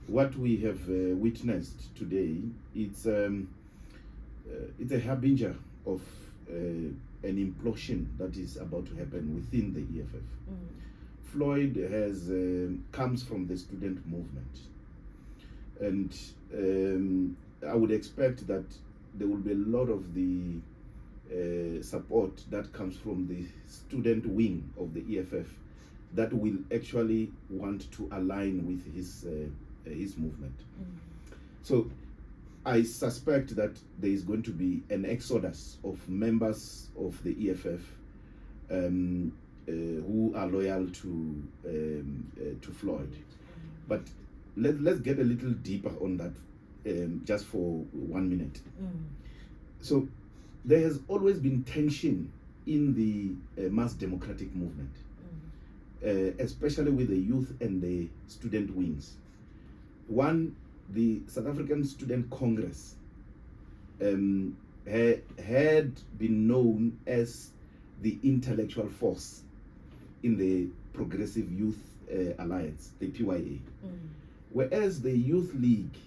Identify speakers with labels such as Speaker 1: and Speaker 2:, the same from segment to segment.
Speaker 1: what we have witnessed today, it's a harbinger of an implosion that is about to happen within the EFF. Floyd has comes from the student movement, and I would expect that there will be a lot of the support that comes from the student wing of the EFF that will actually want to align with his movement. So I suspect that there is going to be an exodus of members of the EFF who are loyal to Floyd. But let's get a little deeper on that just for 1 minute. So there has always been tension in the mass democratic movement, especially with the youth and the student wings. One, the South African Student Congress had been known as the intellectual force in the Progressive Youth Alliance, the PYA, whereas the Youth League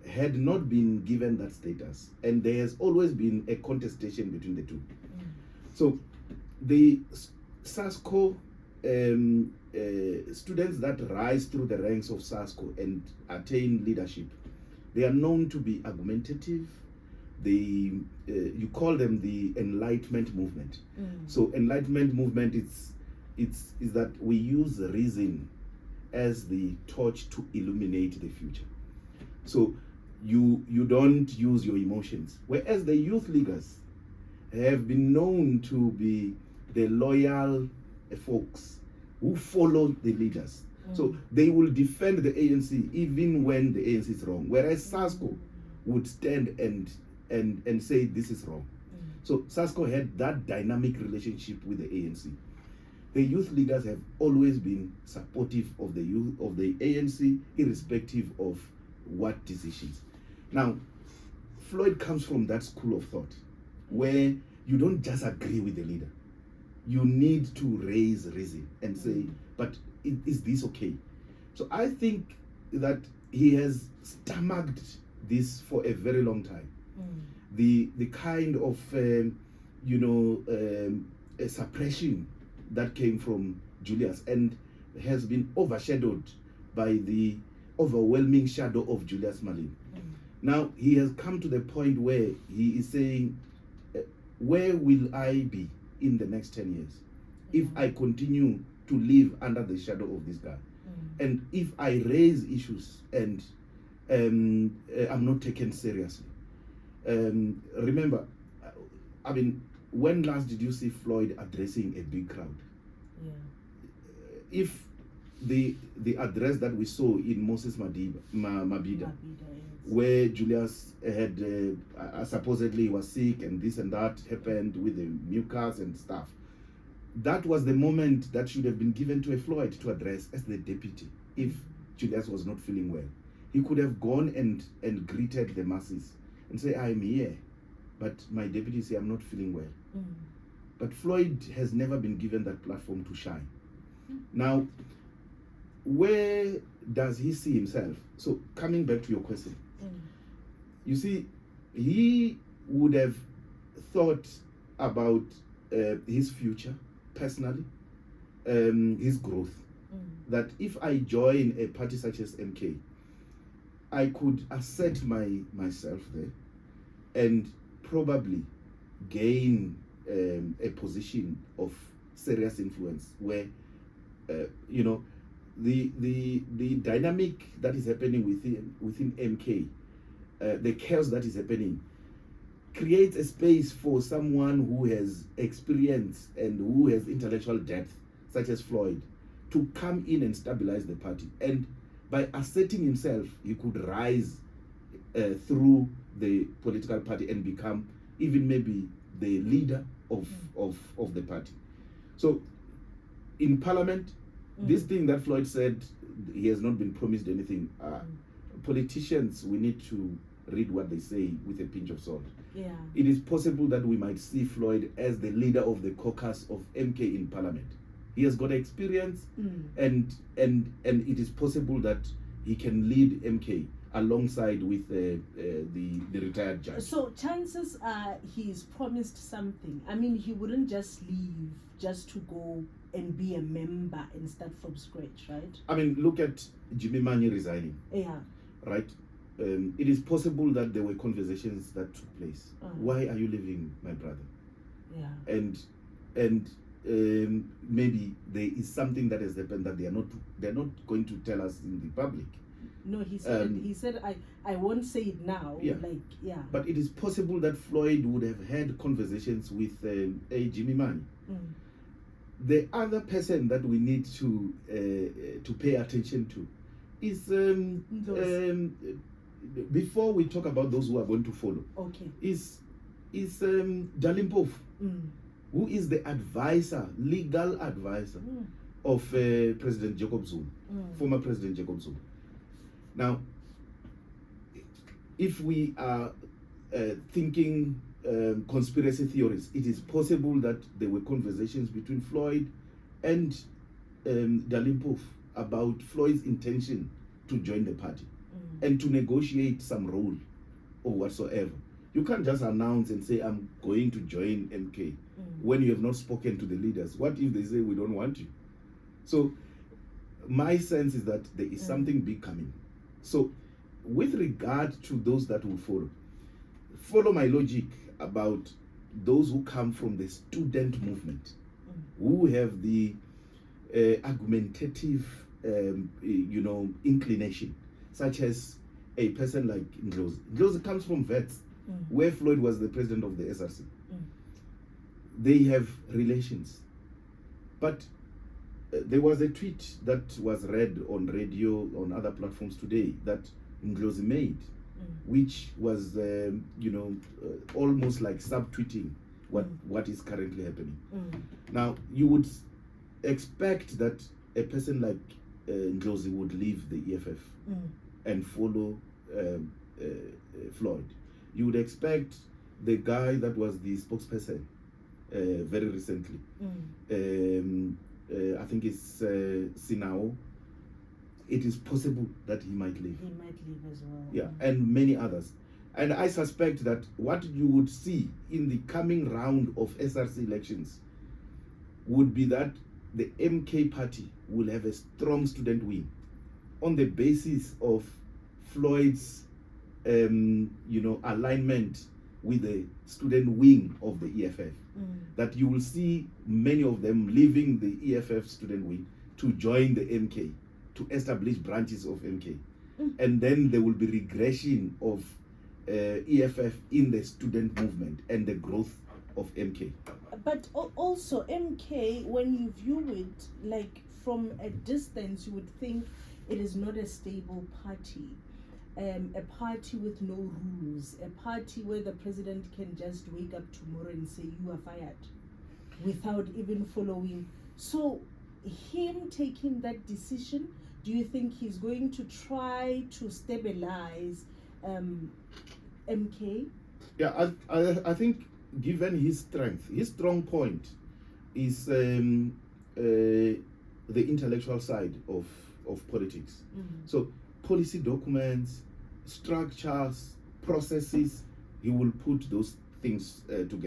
Speaker 1: had not been given that status, and there has always been a contestation between the two. So the SASCO students that rise through the ranks of SASCO and attain leadership, they are known to be argumentative. You call them the Enlightenment movement. So Enlightenment movement is that we use reason as the torch to illuminate the future. So you don't use your emotions. Whereas the youth leaguers have been known to be the loyal folks who follow the leaders. So they will defend the ANC even when the ANC is wrong. Whereas SASCO would stand and say this is wrong. So SASCO had that dynamic relationship with the ANC. The youth leaders have always been supportive of the youth of the ANC, irrespective of what decisions. Now, Floyd comes from that school of thought where you don't just agree with the leader. You need to raise reason and say, but is this okay? So I think that he has stomached this for a very long time. The kind of a suppression that came from Julius and has been overshadowed by the overwhelming shadow of Julius Malema. Now he has come to the point where he is saying, where will I be in the next 10 years if I continue to live under the shadow of this guy? And if I raise issues and I'm not taken seriously. Remember, I mean, when last did you see Floyd addressing a big crowd? If the address that we saw in Moses Mabhida, where Julius had supposedly was sick and this and that happened with the mucus and stuff, that was the moment that should have been given to a Floyd to address as the deputy. If Julius was not feeling well, he could have gone and greeted the masses and say, I'm here, but my deputy say I'm not feeling well. But Floyd has never been given that platform to shine. Now, where does he see himself? So coming back to your question, you see, he would have thought about his future personally, his growth, that if I join a party such as MK, I could assert myself there and probably gain a position of serious influence where the dynamic that is happening within MK, the chaos that is happening, creates a space for someone who has experience and who has intellectual depth, such as Floyd, to come in and stabilize the party. And by asserting himself, he could rise through the political party and become even maybe the leader of the party. So in Parliament, this thing that Floyd said, he has not been promised anything. Politicians, we need to read what they say with a pinch of salt. It is possible that we might see Floyd as the leader of the caucus of MK in Parliament. He has got experience, and it is possible that he can lead MK alongside with the retired judge.
Speaker 2: So chances are he's promised something. I mean, he wouldn't just leave just to go and be a member and start from scratch, right?
Speaker 1: I mean, look at Jimmy Manyi resigning.
Speaker 2: Yeah.
Speaker 1: Right? It is possible that there were conversations that took place. Why are you leaving, my brother?
Speaker 2: Yeah.
Speaker 1: And maybe there is something that has happened that they're not going to tell us in the public.
Speaker 2: No, he said I won't say it now.
Speaker 1: Yeah. But it is possible that Floyd would have had conversations with a Jimmy Manyi. The other person that we need to pay attention to is before we talk about those who are going to follow.
Speaker 2: Okay.
Speaker 1: Is Dalimpof, who is the legal advisor of President Jacob Zuma, former President Jacob Zuma. Now, if we are thinking conspiracy theories, it is possible that there were conversations between Floyd and Dalimpof about Floyd's intention to join the party and to negotiate some role or whatsoever. You can't just announce and say, I'm going to join MK when you have not spoken to the leaders. What if they say, we don't want you? So my sense is that there is something big coming. So with regard to those that will follow my logic about those who come from the student movement, who have the argumentative inclination, such as a person like Ndlozi. Ndlozi comes from Vets, where Floyd was the president of the SRC. They have relations. But there was a tweet that was read on radio, on other platforms today, that Ndlozi made, which was, almost like subtweeting what is currently happening. Now, you would expect that a person like Ndlozi would leave the EFF and follow Floyd. You would expect the guy that was the spokesperson very recently, I think it's Sinao, it is possible that he might leave.
Speaker 2: He might leave as well.
Speaker 1: Yeah, and many others. And I suspect that what you would see in the coming round of SRC elections would be that the MK party will have a strong student wing on the basis of Floyd's alignment with the student wing of the EFF. That you will see many of them leaving the EFF student wing to join the MK, to establish branches of MK. And then there will be regression of EFF in the student movement and the growth of MK.
Speaker 2: But also MK, when you view it like from a distance, you would think it is not a stable party. A party with no rules, a party where the president can just wake up tomorrow and say you are fired without even following. So him taking that decision, do you think he's going to try to stabilize MK?
Speaker 1: Yeah, I think given his strength, his strong point is the intellectual side of politics. So policy documents, structures, processes, he will put those things together.